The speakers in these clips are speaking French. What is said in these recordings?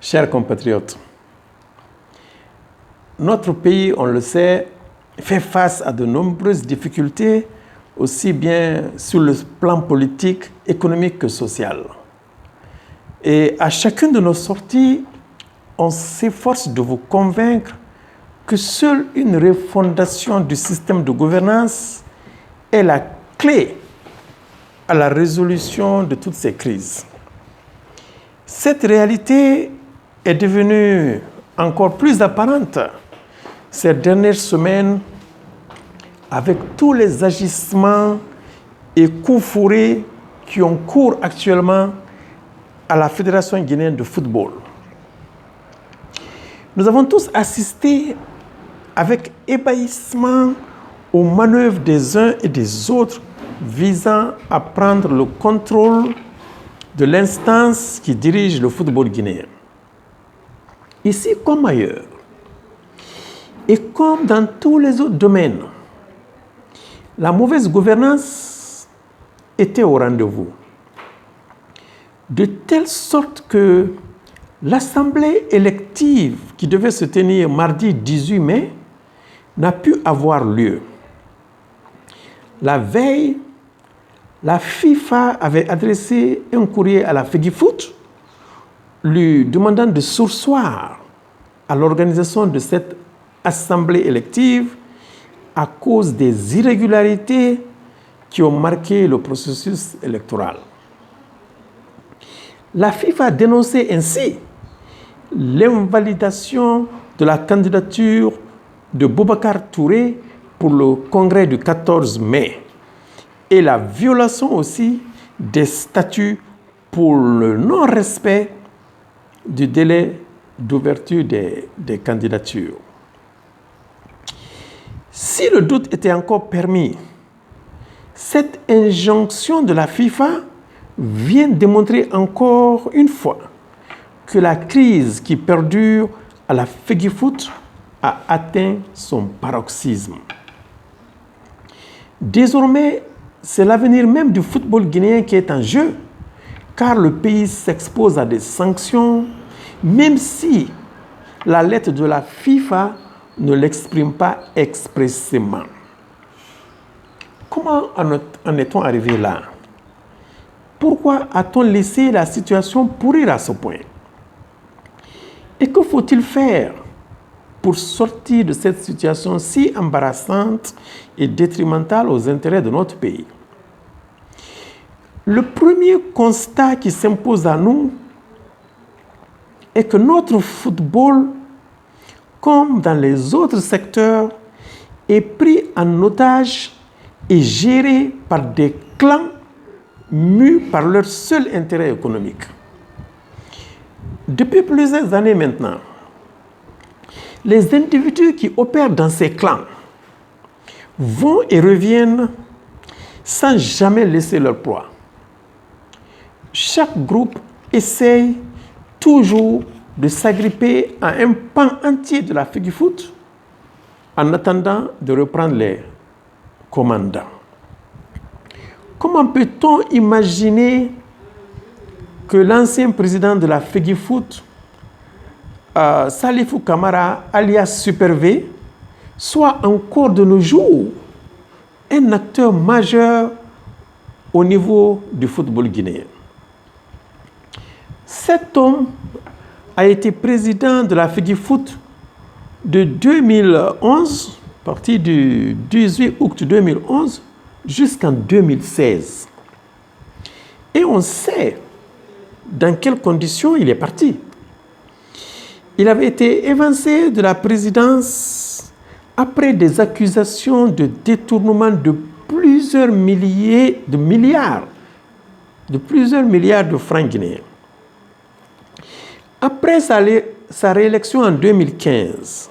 Chers compatriotes, notre pays, on le sait, fait face à de nombreuses difficultés, aussi bien sur le plan politique, économique que social. Et à chacune de nos sorties, on s'efforce de vous convaincre que seule une refondation du système de gouvernance est la clé à la résolution de toutes ces crises. Cette réalité est devenue encore plus apparente ces dernières semaines avec tous les agissements et coups fourrés qui ont cours actuellement à la Fédération guinéenne de football. Nous avons tous assisté avec ébahissement aux manœuvres des uns et des autres visant à prendre le contrôle de l'instance qui dirige le football guinéen. Ici comme ailleurs, et comme dans tous les autres domaines, la mauvaise gouvernance était au rendez-vous. De telle sorte que l'assemblée élective qui devait se tenir mardi 18 mai n'a pu avoir lieu. La veille, la FIFA avait adressé un courrier à la FEGIFOOT lui demandant de surseoir à l'organisation de cette assemblée élective à cause des irrégularités qui ont marqué le processus électoral. La FIFA a dénoncé ainsi l'invalidation de la candidature de Boubacar Touré pour le congrès du 14 mai et la violation aussi des statuts pour le non-respect du délai d'ouverture des candidatures. Si le doute était encore permis, cette injonction de la FIFA vient démontrer encore une fois que la crise qui perdure à la FEGIFOOT a atteint son paroxysme. Désormais, c'est l'avenir même du football guinéen qui est en jeu, car le pays s'expose à des sanctions, même si la lettre de la FIFA ne l'exprime pas expressément. Comment en est-on arrivé là? Pourquoi a-t-on laissé la situation pourrir à ce point? Et que faut-il faire pour sortir de cette situation si embarrassante et détrimentale aux intérêts de notre pays? Le premier constat qui s'impose à nous est que notre football, comme dans les autres secteurs, est pris en otage et géré par des clans mus par leur seul intérêt économique. Depuis plusieurs années maintenant, les individus qui opèrent dans ces clans vont et reviennent sans jamais laisser leur proie. Chaque groupe essaye toujours de s'agripper à un pan entier de la FEGIFOOT en attendant de reprendre les commandes. Comment peut-on imaginer que l'ancien président de la FEGIFOOT, Salifou Kamara, alias Super V, soit encore de nos jours un acteur majeur au niveau du football guinéen? Cet homme a été président de la FEGIFOOT de 2011, à partir du 18 août 2011, jusqu'en 2016. Et on sait dans quelles conditions il est parti. Il avait été évincé de la présidence après des accusations de détournement de plusieurs milliards de francs guinéens. Après sa réélection en 2015,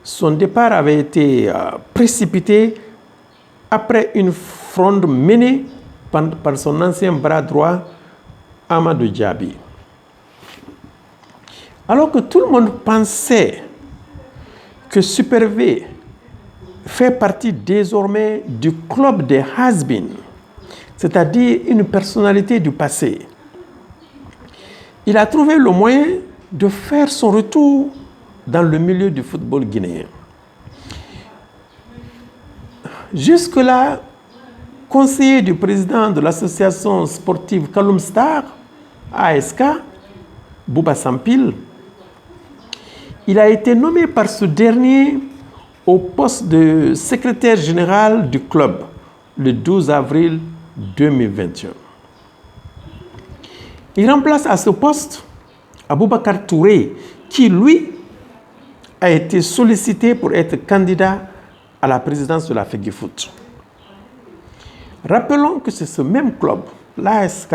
son départ avait été précipité après une fronde menée par son ancien bras droit, Amadou Diaby. Alors que tout le monde pensait que Super V fait partie désormais du club des has-been, c'est-à-dire une personnalité du passé, il a trouvé le moyen de faire son retour dans le milieu du football guinéen. Jusque-là, conseiller du président de l'association sportive Kaloum Star, ASK, Bouba Sampil, il a été nommé par ce dernier au poste de secrétaire général du club le 12 avril 2021. Il remplace à ce poste Aboubacar Touré, qui lui a été sollicité pour être candidat à la présidence de la FEGIFOOT. Rappelons que c'est ce même club, l'ASK,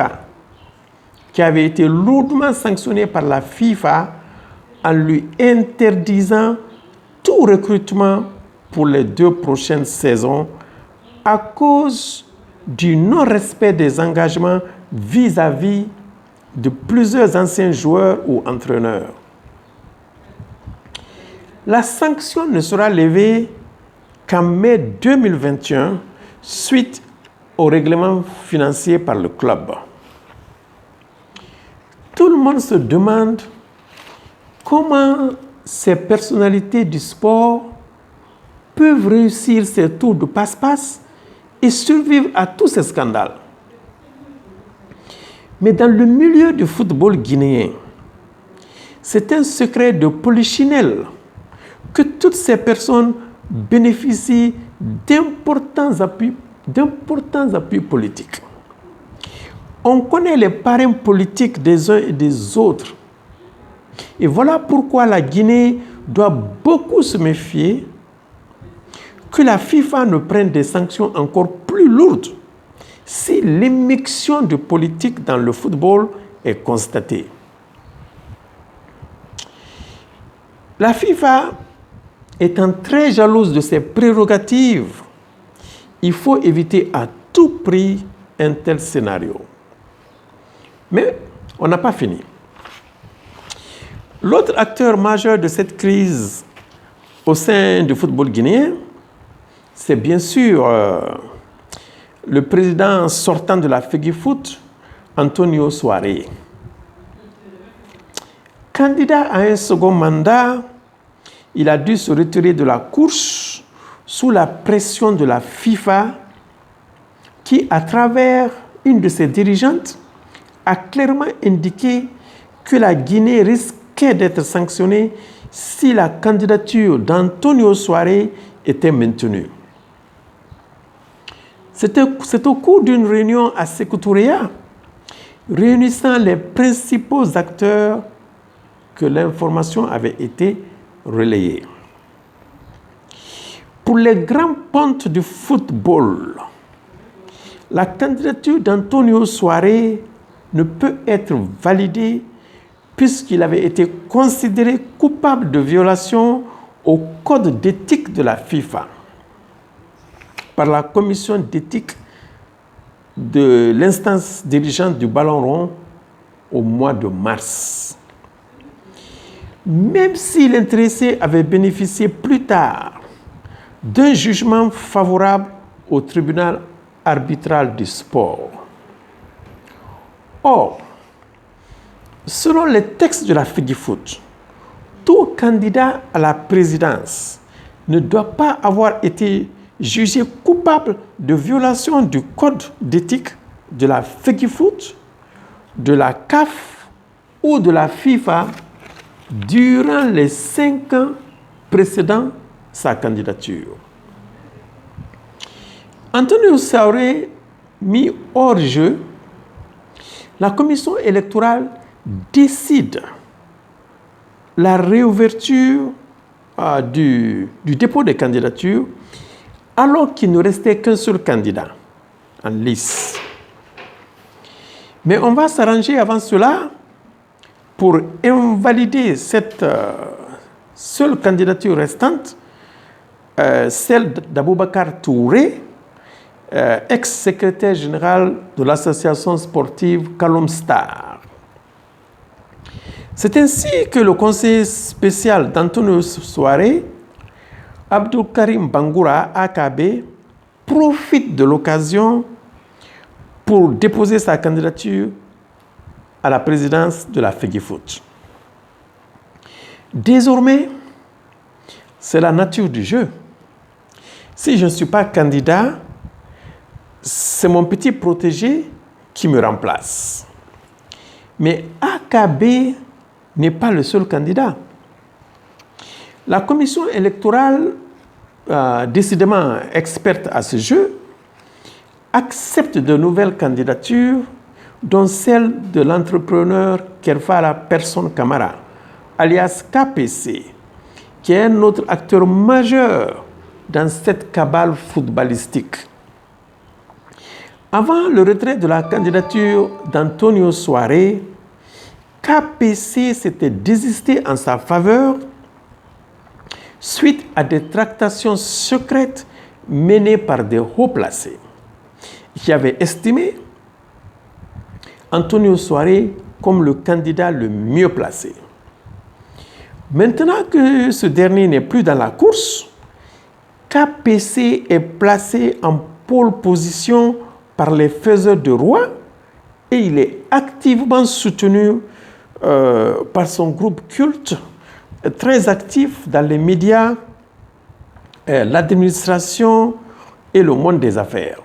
qui avait été lourdement sanctionné par la FIFA en lui interdisant tout recrutement pour les 2 prochaines saisons à cause du non-respect des engagements vis-à-vis de plusieurs anciens joueurs ou entraîneurs. La sanction ne sera levée qu'en mai 2021 suite au règlement financier par le club. Tout le monde se demande comment ces personnalités du sport peuvent réussir ces tours de passe-passe et survivre à tous ces scandales. Mais dans le milieu du football guinéen, c'est un secret de polichinelle que toutes ces personnes bénéficient d'importants appuis politiques. On connaît les parrains politiques des uns et des autres. Et voilà pourquoi la Guinée doit beaucoup se méfier que la FIFA ne prenne des sanctions encore plus lourdes si l'immixtion de politique dans le football est constatée. La FIFA étant très jalouse de ses prérogatives, il faut éviter à tout prix un tel scénario. Mais on n'a pas fini. L'autre acteur majeur de cette crise au sein du football guinéen, c'est bien sûr le président sortant de la FEGIFOOT, Antonio Souaré. Candidat à un second mandat, il a dû se retirer de la course sous la pression de la FIFA qui, à travers une de ses dirigeantes, a clairement indiqué que la Guinée risquait d'être sanctionnée si la candidature d'Antonio Souaré était maintenue. C'est au cours d'une réunion à Sékou Touréa, réunissant les principaux acteurs, que l'information avait été relayée. Pour les grands pontes du football, la candidature d'Antonio Souaré ne peut être validée puisqu'il avait été considéré coupable de violation au code d'éthique de la FIFA par la commission d'éthique de l'instance dirigeante du Ballon rond au mois de mars. Même si l'intéressé avait bénéficié plus tard d'un jugement favorable au tribunal arbitral du sport. Or, selon les textes de la FEGIFOOT, tout candidat à la présidence ne doit pas avoir été jugé coupable de violation du code d'éthique de la FEGIFOOT, de la CAF ou de la FIFA durant les 5 ans précédant sa candidature. Antonio Souaré mis hors jeu, la commission électorale décide la réouverture du dépôt des candidatures alors qu'il ne restait qu'un seul candidat en lice. Mais on va s'arranger avant cela pour invalider cette seule candidature restante, celle d'Aboubacar Touré, ex-secrétaire général de l'association sportive Kaloum Star. C'est ainsi que le conseiller spécial d'Antonio Souaré, Abdou Karim Bangoura, AKB, profite de l'occasion pour déposer sa candidature à la présidence de la FEGIFOOT. Désormais, c'est la nature du jeu. Si je ne suis pas candidat, c'est mon petit protégé qui me remplace. Mais AKB n'est pas le seul candidat. La commission électorale, décidément experte à ce jeu, accepte de nouvelles candidatures, dont celle de l'entrepreneur Kerfala Person Camara, alias KPC, qui est un autre acteur majeur dans cette cabale footballistique. Avant le retrait de la candidature d'Antonio Soare, KPC s'était désisté en sa faveur suite à des tractations secrètes menées par des hauts placés qui avaient estimé Antonio Soare comme le candidat le mieux placé. Maintenant que ce dernier n'est plus dans la course, KPC est placé en pole position par les faiseurs de roi et il est activement soutenu par son groupe culte, très actif dans les médias, l'administration et le monde des affaires.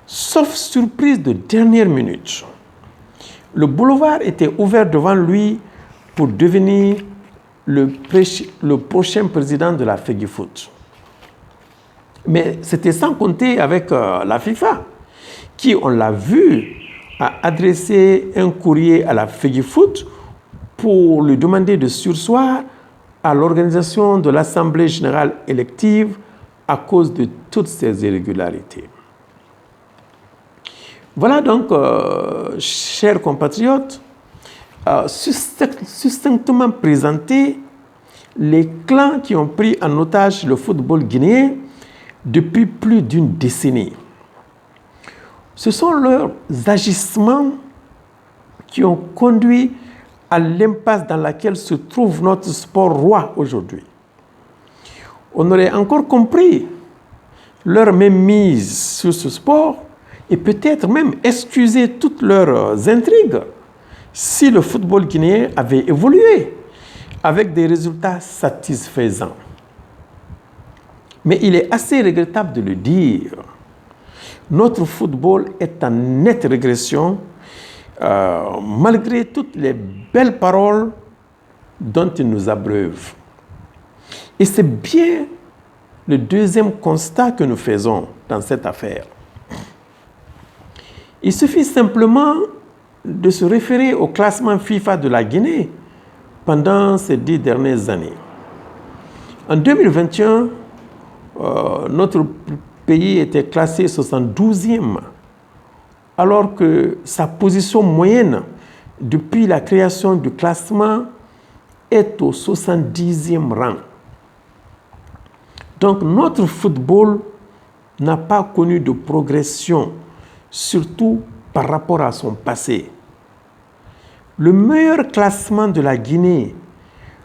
Sauf surprise de dernière minute, le boulevard était ouvert devant lui pour devenir le prochain président de la FEGIFOOT. Mais c'était sans compter avec la FIFA, qui, on l'a vu, a adressé un courrier à la FEGIFOOT pour lui demander de surseoir à l'organisation de l'Assemblée générale élective à cause de toutes ces irrégularités. Voilà donc, chers compatriotes, succinctement présenté les clans qui ont pris en otage le football guinéen depuis plus d'une décennie. Ce sont leurs agissements qui ont conduit à l'impasse dans laquelle se trouve notre sport roi aujourd'hui. On aurait encore compris leur mainmise sur ce sport et peut-être même excuser toutes leurs intrigues si le football guinéen avait évolué avec des résultats satisfaisants. Mais il est assez regrettable de le dire. Notre football est en nette régression malgré toutes les belles paroles dont il nous abreuve. Et c'est bien le deuxième constat que nous faisons dans cette affaire. Il suffit simplement de se référer au classement FIFA de la Guinée pendant ces 10 dernières années. En 2021, notre pays était classé 72e, alors que sa position moyenne depuis la création du classement est au 70e rang. Donc notre football n'a pas connu de progression, surtout par rapport à son passé. Le meilleur classement de la Guinée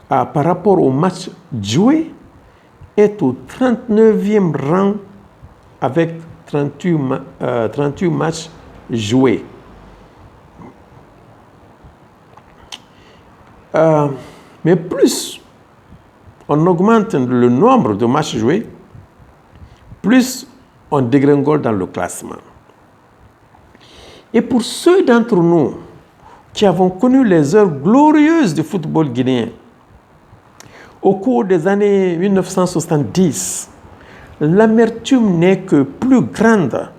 par rapport aux matchs joués est au 39e rang avec 38 matchs joués. Mais plus on augmente le nombre de matchs joués, plus on dégringole dans le classement. Et pour ceux d'entre nous qui avons connu les heures glorieuses du football guinéen, au cours des années 1970, l'amertume n'est que plus grande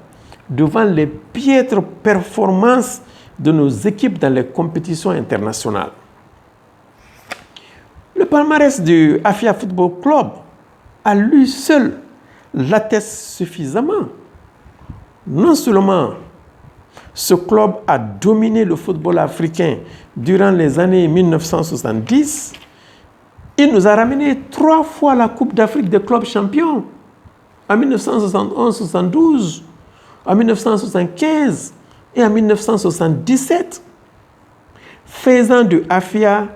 devant les piètres performances de nos équipes dans les compétitions internationales. Le palmarès du Afia Football Club, à lui seul, l'atteste suffisamment. Non seulement ce club a dominé le football africain durant les années 1970, il nous a ramené 3 fois la Coupe d'Afrique des clubs champions, en 1971-72, en 1975 et en 1977, faisant de Afia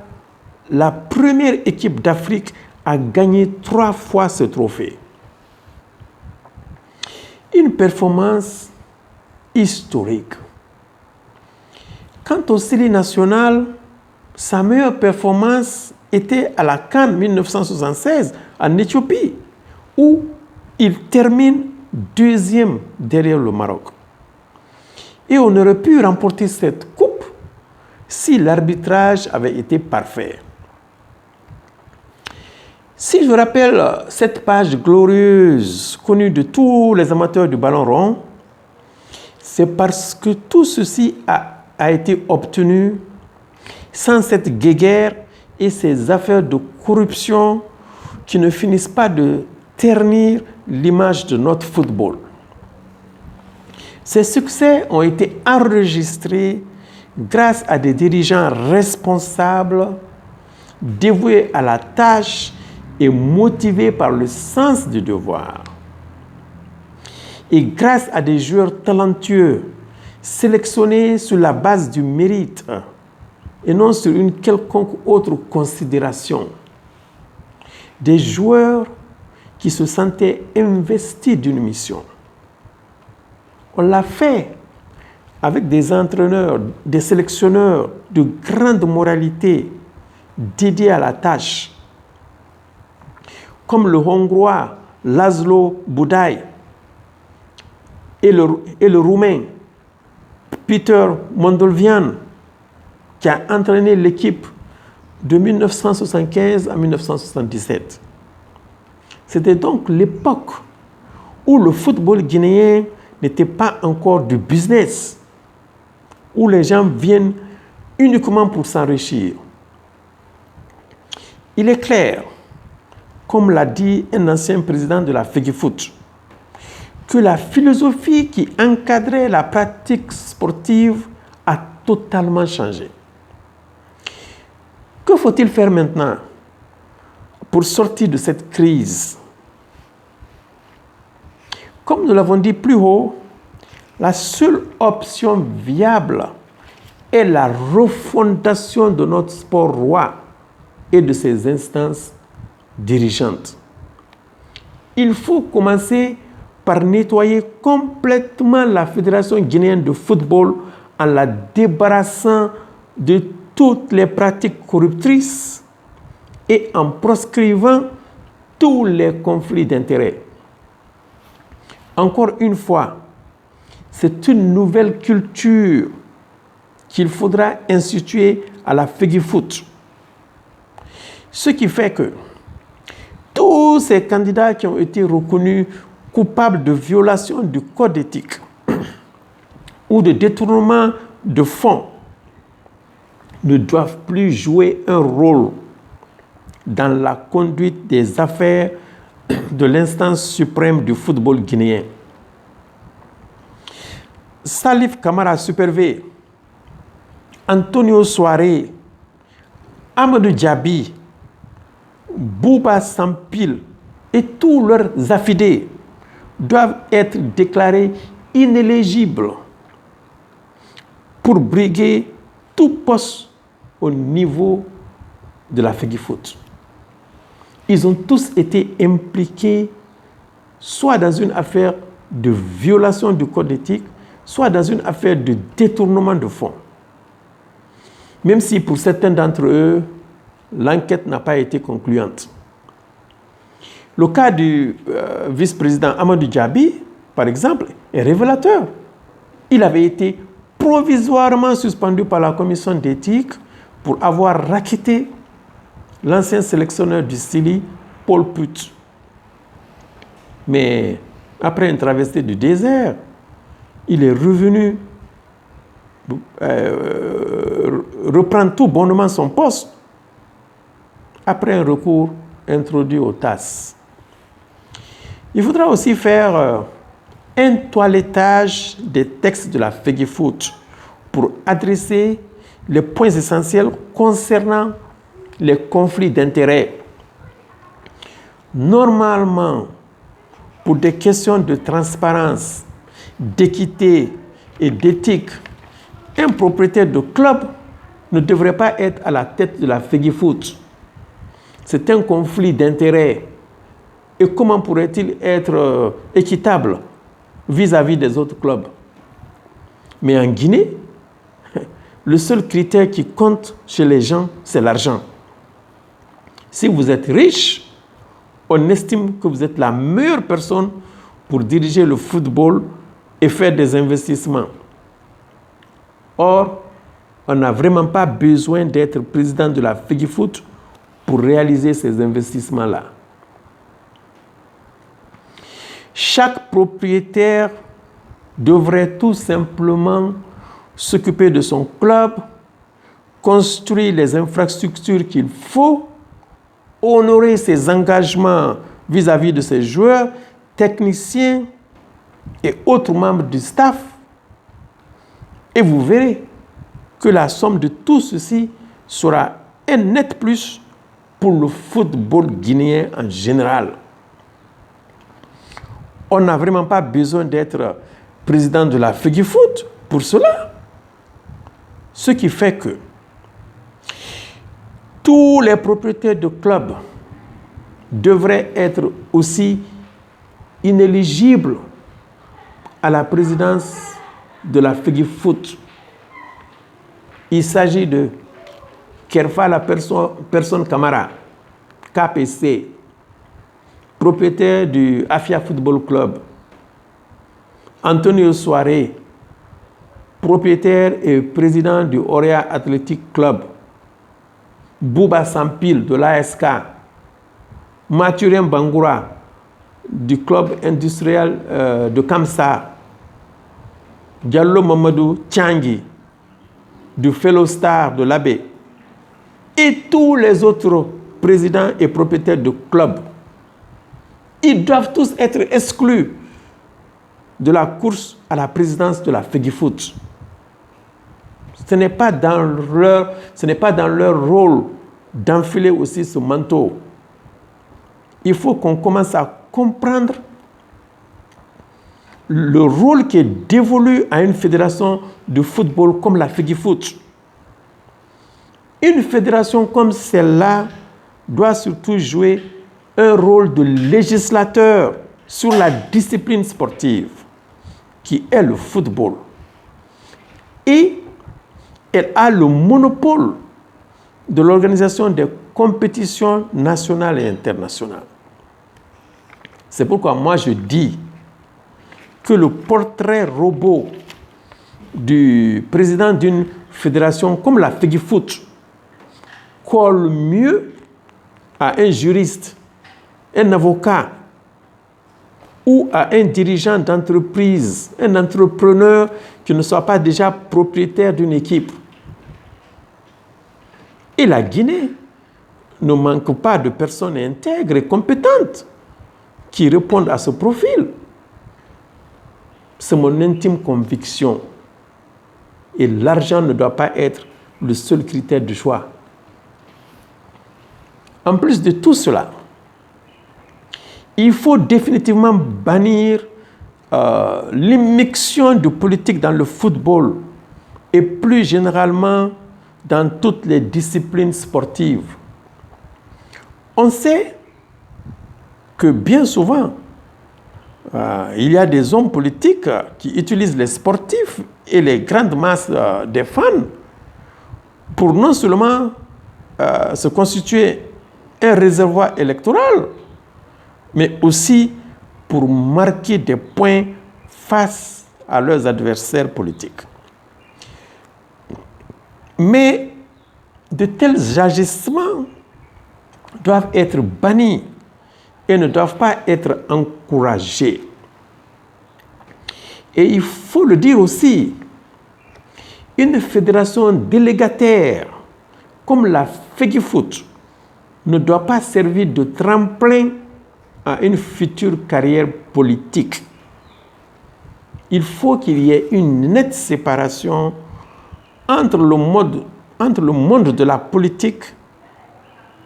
la première équipe d'Afrique à gagner 3 fois ce trophée. Une performance historique. Quant au Sili national, sa meilleure performance était à la CAN 1976 en Éthiopie, où il termine deuxième derrière le Maroc. Et on aurait pu remporter cette coupe si l'arbitrage avait été parfait. Si je rappelle cette page glorieuse, connue de tous les amateurs du ballon rond, c'est parce que tout ceci a été obtenu sans cette guéguerre et ces affaires de corruption qui ne finissent pas de ternir l'image de notre football. Ces succès ont été enregistrés grâce à des dirigeants responsables, dévoués à la tâche et motivés par le sens du devoir. Et grâce à des joueurs talentueux, sélectionnés sur la base du mérite et non sur une quelconque autre considération. Des joueurs qui se sentaient investis d'une mission. On l'a fait avec des entraîneurs, des sélectionneurs de grande moralité dédiés à la tâche, comme le Hongrois Laszlo Budaj et le Roumain Peter Mondolvian, qui a entraîné l'équipe de 1975 à 1977. C'était donc l'époque où le football guinéen n'était pas encore du business, où les gens viennent uniquement pour s'enrichir. Il est clair, comme l'a dit un ancien président de la FEGIFOOT, que la philosophie qui encadrait la pratique sportive a totalement changé. Que faut-il faire maintenant pour sortir de cette crise? Comme nous l'avons dit plus haut, la seule option viable est la refondation de notre sport roi et de ses instances dirigeantes. Il faut commencer par nettoyer complètement la Fédération guinéenne de football en la débarrassant de toutes les pratiques corruptrices et en proscrivant tous les conflits d'intérêts. Encore une fois, c'est une nouvelle culture qu'il faudra instituer à la FEGIFOOT. Ce qui fait que tous ces candidats qui ont été reconnus coupables de violation du code éthique ou de détournement de fonds ne doivent plus jouer un rôle dans la conduite des affaires de l'instance suprême du football guinéen. Salif Kamara Supervé, Antonio Soare, Amadou Djabi, Bouba Sampil et tous leurs affidés doivent être déclarés inéligibles pour briguer tout poste au niveau de la FEGIFOOT. Ils ont tous été impliqués soit dans une affaire de violation du code éthique, soit dans une affaire de détournement de fonds. Même si pour certains d'entre eux, l'enquête n'a pas été concluante. Le cas du vice-président Amadou Djabi, par exemple, est révélateur. Il avait été provisoirement suspendu par la commission d'éthique pour avoir racketé l'ancien sélectionneur du Chili, Paul Put. Mais après une traversée du désert, il est revenu reprendre tout bonnement son poste après un recours introduit au TAS. Il faudra aussi faire un toilettage des textes de la FEGIFOOT pour adresser les points essentiels concernant les conflits d'intérêts. Normalement, pour des questions de transparence, d'équité et d'éthique, un propriétaire de club ne devrait pas être à la tête de la FEGIFOOT. C'est un conflit d'intérêts. Et comment pourrait-il être équitable vis-à-vis des autres clubs? Mais en Guinée, le seul critère qui compte chez les gens, c'est l'argent. Si vous êtes riche, on estime que vous êtes la meilleure personne pour diriger le football et faire des investissements. Or, on n'a vraiment pas besoin d'être président de la FEGIFOOT pour réaliser ces investissements-là. Chaque propriétaire devrait tout simplement s'occuper de son club, construire les infrastructures qu'il faut, honorer ses engagements vis-à-vis de ses joueurs, techniciens et autres membres du staff. Et vous verrez que la somme de tout ceci sera un net plus pour le football guinéen en général. On n'a vraiment pas besoin d'être président de la FEGIFOOT pour cela. Ce qui fait que tous les propriétaires de clubs devraient être aussi inéligibles à la présidence de la FEGIFOOT. Il s'agit de Kerfa la personne Camara, KPC, propriétaire du Afia Football Club, Antonio Soare, propriétaire et président du Orea Athletic Club, Bouba Sampil de l'ASK, Mathurin Bangoura du club industriel de Kamsa, Diallo Mamadou Tiangui du Fellow Star de l'Abbé et tous les autres présidents et propriétaires de clubs. Ils doivent tous être exclus de la course à la présidence de la FEGIFOOT. Ce n'est pas dans leur rôle d'enfiler aussi ce manteau. Il faut qu'on commence à comprendre le rôle qui est dévolu à une fédération de football comme la FEGIFOOT. Une fédération comme celle-là doit surtout jouer un rôle de législateur sur la discipline sportive qui est le football. Et elle a le monopole de l'organisation des compétitions nationales et internationales. C'est pourquoi moi je dis que le portrait robot du président d'une fédération comme la FEGIFOOT colle mieux à un juriste, un avocat ou à un dirigeant d'entreprise, un entrepreneur qui ne soit pas déjà propriétaire d'une équipe. Et la Guinée ne manque pas de personnes intègres et compétentes qui répondent à ce profil. C'est mon intime conviction. Et l'argent ne doit pas être le seul critère de choix. En plus de tout cela, il faut définitivement bannir l'immixtion de politique dans le football et plus généralement dans toutes les disciplines sportives. On sait que bien souvent, il y a des hommes politiques qui utilisent les sportifs et les grandes masses des fans pour non seulement se constituer un réservoir électoral, mais aussi pour marquer des points face à leurs adversaires politiques. Mais de tels agissements doivent être bannis et ne doivent pas être encouragés. Et il faut le dire aussi, une fédération délégataire comme la FEGIFOOT ne doit pas servir de tremplin à une future carrière politique. Il faut qu'il y ait une nette séparation entre le monde de la politique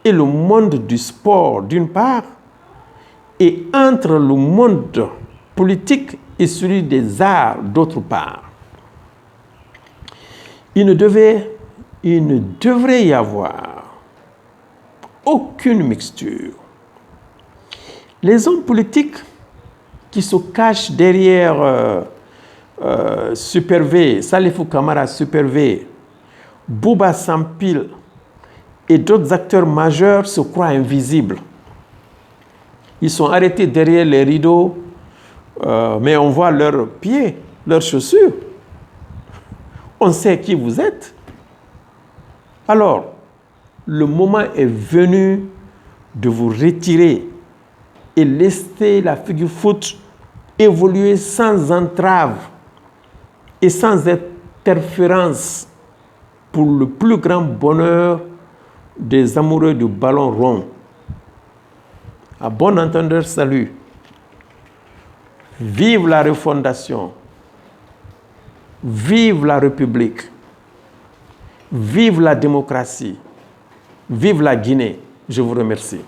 et le monde du sport d'une part, et entre le monde politique et celui des arts d'autre part. Il ne devrait y avoir aucune mixture. Les hommes politiques qui se cachent derrière Super V, Salifou Kamara Super V, Bouba Sampil et d'autres acteurs majeurs se croient invisibles. Ils sont arrêtés derrière les rideaux, mais on voit leurs pieds, leurs chaussures. On sait qui vous êtes. Alors, le moment est venu de vous retirer et laisser la figure foot évoluer sans entrave et sans interférence pour le plus grand bonheur des amoureux du ballon rond. À bon entendeur, salut. Vive la refondation. Vive la République. Vive la démocratie. Vive la Guinée. Je vous remercie.